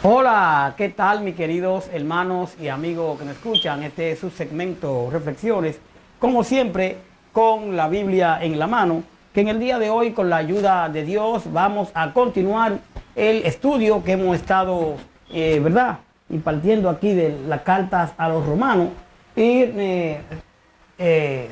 Hola, ¿qué tal mis queridos hermanos y amigos que me escuchan? Este es su segmento Reflexiones, como siempre, con la Biblia en la mano, que en el día de hoy, con la ayuda de Dios, vamos a continuar el estudio que hemos estado, ¿verdad?, impartiendo aquí de las cartas a los romanos. Y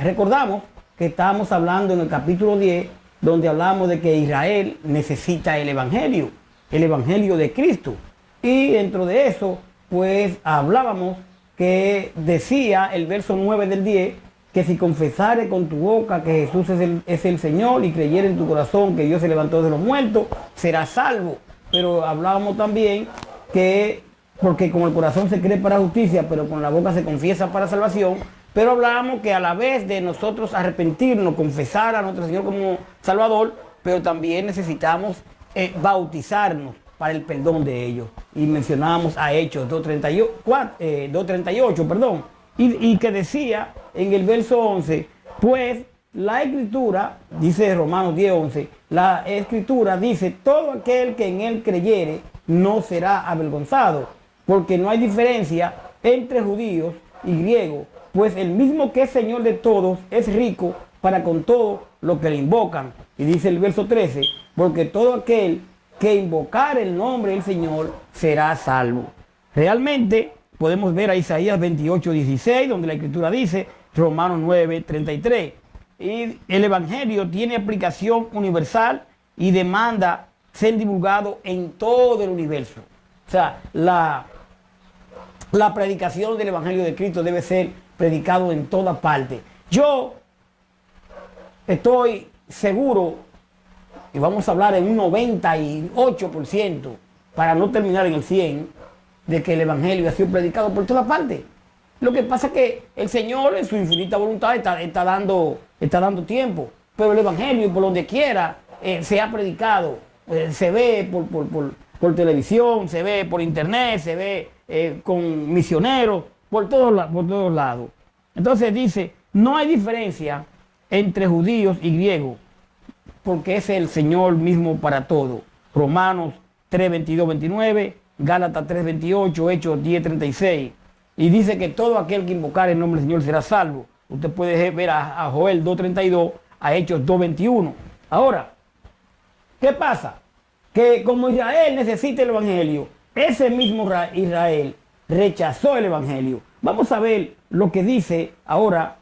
recordamos que estábamos hablando en el capítulo 10, donde hablamos de que Israel necesita el Evangelio de Cristo. Y dentro de eso, pues hablábamos que decía el verso 9 del 10, que si confesares con tu boca que Jesús es el Señor y creyeres en tu corazón que Dios se levantó de los muertos, serás salvo. Pero hablábamos también que, porque con el corazón se cree para justicia, pero con la boca se confiesa para salvación. Pero hablábamos que a la vez de nosotros arrepentirnos, confesar a nuestro Señor como Salvador, pero también necesitamos bautizarnos para el perdón de ellos. Y mencionábamos a Hechos 2:38, perdón, y que decía en el verso 11, pues la Escritura, dice Romanos 10:11, la Escritura dice, todo aquel que en él creyere no será avergonzado, porque no hay diferencia entre judíos y griegos, pues el mismo que es Señor de todos es rico para con todos los que le invocan. Y dice el verso 13, porque todo aquel que invocar el nombre del Señor será salvo. Realmente podemos ver a Isaías 28:16, donde la Escritura dice, Romanos 9:33. Y el Evangelio tiene aplicación universal y demanda ser divulgado en todo el universo. O sea, la predicación del Evangelio de Cristo debe ser predicado en toda parte. Yo estoy seguro, y vamos a hablar en un 98%, para no terminar en el 100%, de que el Evangelio ha sido predicado por todas partes. Lo que pasa es que el Señor, en su infinita voluntad, está dando tiempo. Pero el Evangelio, por donde quiera, se ha predicado. Se ve por televisión, se ve por internet, se ve con misioneros, por todos lados. Entonces dice, no hay diferencia entre judíos y griegos, porque es el Señor mismo para todo. Romanos 3:22-29, Gálatas 3:28, Hechos 10:36. Y dice que todo aquel que invocar el nombre del Señor será salvo. Usted puede ver a Joel 2:32, a Hechos 2:21. Ahora, ¿qué pasa? Que como Israel necesita el Evangelio, ese mismo Israel rechazó el Evangelio. Vamos a ver lo que dice ahora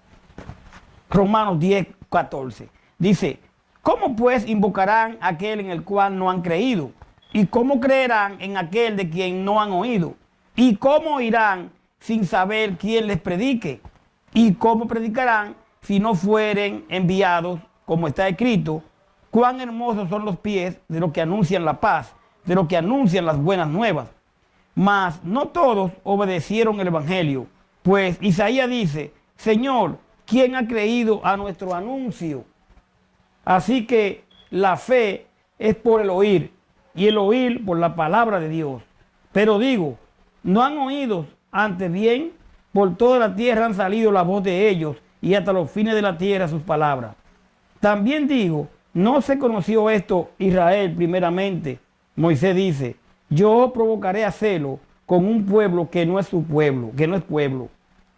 Romanos 10:14. Dice, ¿cómo pues invocarán a aquel en el cual no han creído? ¿Y cómo creerán en aquel de quien no han oído? ¿Y cómo oirán sin saber quién les predique? ¿Y cómo predicarán si no fueren enviados? Como está escrito, cuán hermosos son los pies de los que anuncian la paz, de los que anuncian las buenas nuevas. Mas no todos obedecieron el Evangelio, pues Isaías dice, Señor, ¿quién ha creído a nuestro anuncio? Así que la fe es por el oír, y el oír por la palabra de Dios. Pero digo, no han oído, antes bien, por toda la tierra han salido la voz de ellos, y hasta los fines de la tierra sus palabras. También digo, no se conoció esto Israel primeramente. Moisés dice, yo provocaré a celo con un pueblo que no es su pueblo, que no es pueblo.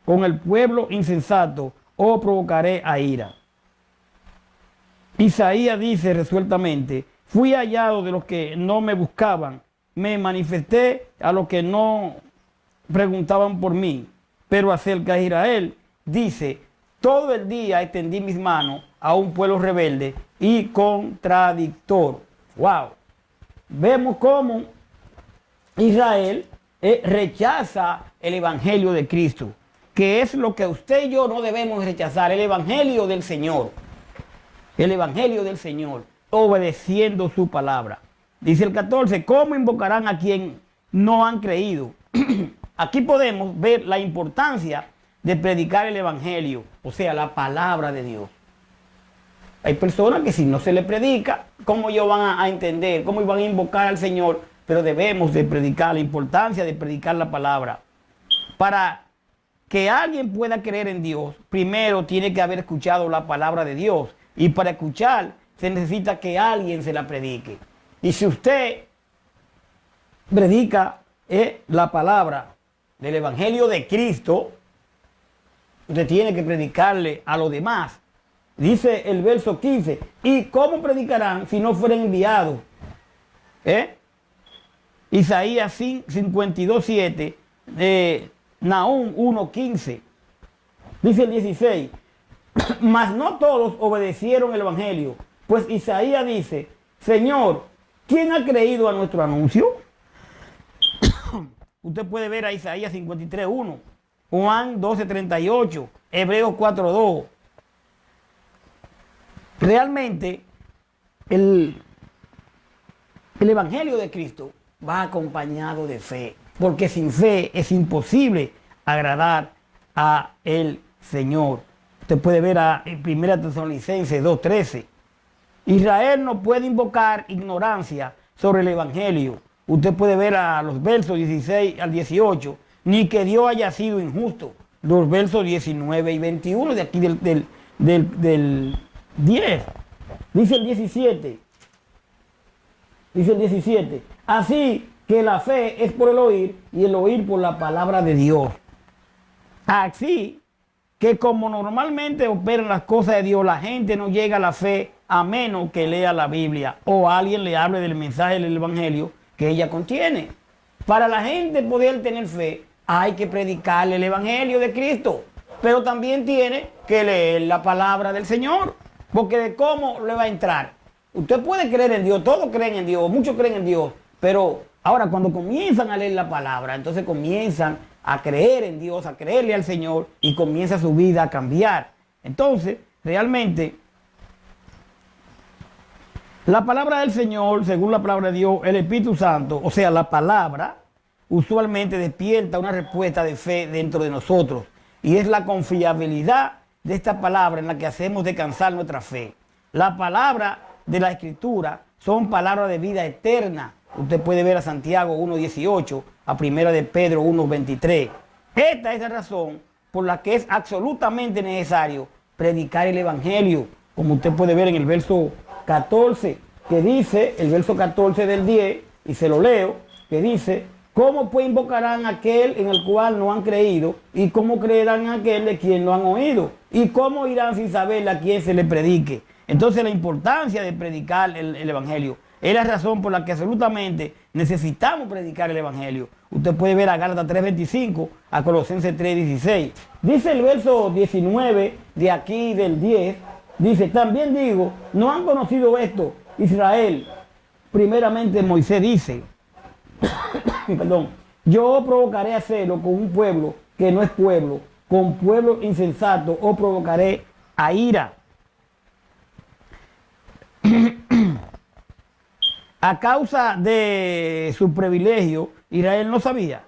Con el pueblo insensato, provocaré a ira. Isaías dice resueltamente, fui hallado de los que no me buscaban, me manifesté a los que no preguntaban por mí. Pero acerca de Israel, dice, todo el día extendí mis manos a un pueblo rebelde y contradictor. ¡Wow! Vemos cómo Israel rechaza el Evangelio de Cristo, que es lo que usted y yo no debemos rechazar, el Evangelio del Señor. El Evangelio del Señor, obedeciendo su palabra. Dice el 14, ¿cómo invocarán a quien no han creído? Aquí podemos ver la importancia de predicar el Evangelio, o sea, la palabra de Dios. Hay personas que si no se le predica, ¿cómo ellos van a entender? ¿Cómo van a invocar al Señor? Pero debemos de predicar, la importancia de predicar la palabra. Para que alguien pueda creer en Dios, primero tiene que haber escuchado la palabra de Dios. Y para escuchar se necesita que alguien se la predique. Y si usted predica la palabra del Evangelio de Cristo, usted tiene que predicarle a los demás. Dice el verso 15, ¿y cómo predicarán si no fueren enviados? Isaías 52:7, Nahum 1:15. Dice el 16, mas no todos obedecieron el Evangelio, pues Isaías dice, Señor, ¿quién ha creído a nuestro anuncio? Usted puede ver a Isaías 53:1, Juan 12:38, Hebreos 4:2. Realmente el Evangelio de Cristo va acompañado de fe, porque sin fe es imposible agradar a el Señor. Usted puede ver en 1 Tesalonicenses 2:13. Israel no puede invocar ignorancia sobre el Evangelio. Usted puede ver a los versos 16 al 18, ni que Dios haya sido injusto. Los versos 19 y 21 de aquí del 10. Dice el 17. Dice el 17. Así que la fe es por el oír y el oír por la palabra de Dios. Así que como normalmente operan las cosas de Dios, la gente no llega a la fe a menos que lea la Biblia o alguien le hable del mensaje del Evangelio que ella contiene. Para la gente poder tener fe, hay que predicarle el Evangelio de Cristo, pero también tiene que leer la palabra del Señor, porque de cómo le va a entrar. Usted puede creer en Dios, todos creen en Dios, muchos creen en Dios, pero ahora cuando comienzan a leer la palabra, entonces comienzan a creer en Dios, a creerle al Señor y comienza su vida a cambiar. Entonces, realmente, la palabra del Señor, según la palabra de Dios, el Espíritu Santo, o sea, la palabra, usualmente despierta una respuesta de fe dentro de nosotros. Y es la confiabilidad de esta palabra en la que hacemos descansar nuestra fe. La palabra de la Escritura son palabras de vida eterna. Usted puede ver a Santiago 1:18, a 1 de Pedro 1:23. Esta es la razón por la que es absolutamente necesario predicar el Evangelio, como usted puede ver en el verso 14, que dice, el verso 14 del 10, y se lo leo, que dice, ¿cómo pues invocarán a aquel en el cual no han creído? ¿Y cómo creerán en aquel de quien no han oído? ¿Y cómo irán sin saber a quién se le predique? Entonces la importancia de predicar el Evangelio es la razón por la que absolutamente necesitamos predicar el Evangelio. Usted puede ver a Gálatas 3:25, a Colosenses 3:16. Dice el verso 19 de aquí del 10, dice, también digo, ¿no han conocido esto? Israel, primeramente Moisés dice, perdón, yo provocaré a celo con un pueblo que no es pueblo, con pueblo insensato, o provocaré a ira. A causa de su privilegio, Israel no sabía.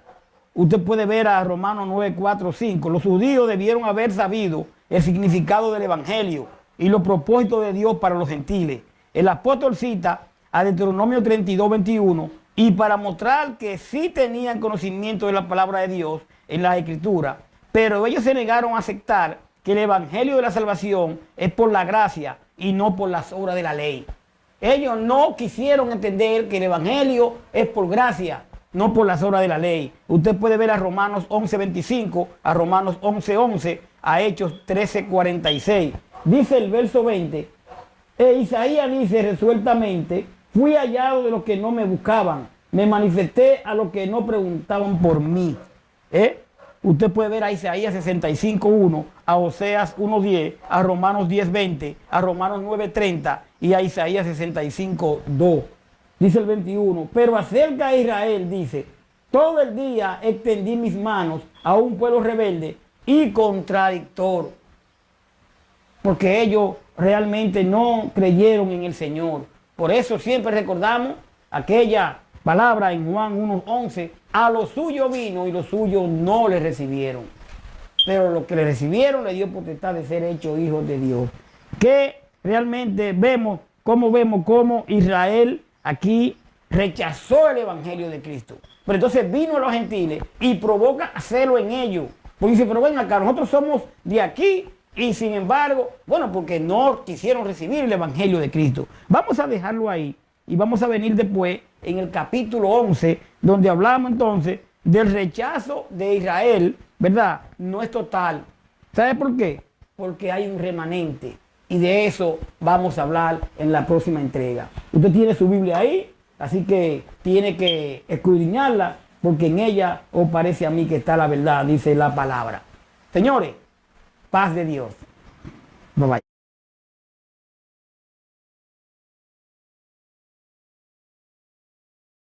Usted puede ver a Romanos 9:4-5. Los judíos debieron haber sabido el significado del Evangelio y los propósitos de Dios para los gentiles. El apóstol cita a Deuteronomio 32:21 y para mostrar que sí tenían conocimiento de la palabra de Dios en las Escrituras, pero ellos se negaron a aceptar que el Evangelio de la salvación es por la gracia y no por las obras de la ley. Ellos no quisieron entender que el Evangelio es por gracia, no por las obras de la ley. Usted puede ver a Romanos 11:25, a Romanos 11:11, a Hechos 13:46. Dice el verso 20, Isaías dice resueltamente, fui hallado de los que no me buscaban, me manifesté a los que no preguntaban por mí. Usted puede ver a Isaías 65:1, a Oseas 1:10, a Romanos 10:20, a Romanos 9:30 y a Isaías 65:2. Dice el 21, pero acerca de Israel dice, todo el día extendí mis manos a un pueblo rebelde y contradictor. Porque ellos realmente no creyeron en el Señor. Por eso siempre recordamos aquella palabra en Juan 1:11, a los suyos vino y los suyos no le recibieron. Pero los que le recibieron le dio potestad de ser hechos hijos de Dios. Que realmente vemos cómo Israel aquí rechazó el Evangelio de Cristo. Pero entonces vino a los gentiles y provoca hacerlo en ellos. Porque dice, pero ven acá, nosotros somos de aquí y sin embargo, bueno, porque no quisieron recibir el Evangelio de Cristo. Vamos a dejarlo ahí y vamos a venir después en el capítulo 11, donde hablamos entonces del rechazo de Israel, ¿verdad? No es total. ¿Sabe por qué? Porque hay un remanente. Y de eso vamos a hablar en la próxima entrega. Usted tiene su Biblia ahí, así que tiene que escudriñarla, porque en ella os parece a mí que está la verdad, dice la palabra. Señores, paz de Dios. Bye bye.